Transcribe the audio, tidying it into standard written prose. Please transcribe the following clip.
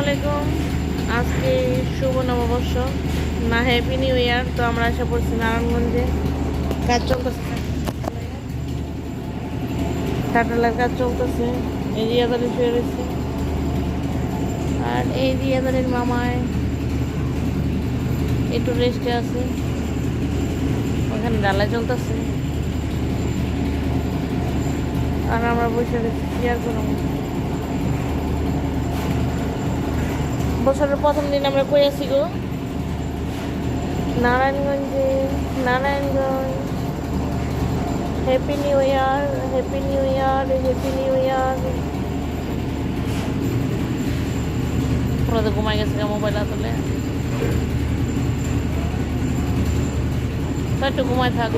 আলাইকুম। আজকে শুভ নববর্ষ না হ্যাপি নিউ ইয়ার। তো আমরা আশা করছি নারায়ণগঞ্জে কাজ চলতেছে, কাটালার কাজ চলতেছে। এই রিয়াদারে শুয়ে রয়েছে আর এই রিয়াদারের মামায় একটু রেস্টে আছে, ওখানে ডালাই চলতেছে আর আমরা বসে রয়েছি শেয়ার করবো। বছরের প্রথম দিন আমরা কই আছি গো? নারায়ণগঞ্জে। Narayanganj. Happy new year, happy new year, happy new year. ওরা তো ঘুমাই গেছে মোবাইল হাতলে, তো একটু ঘুমাই থাক।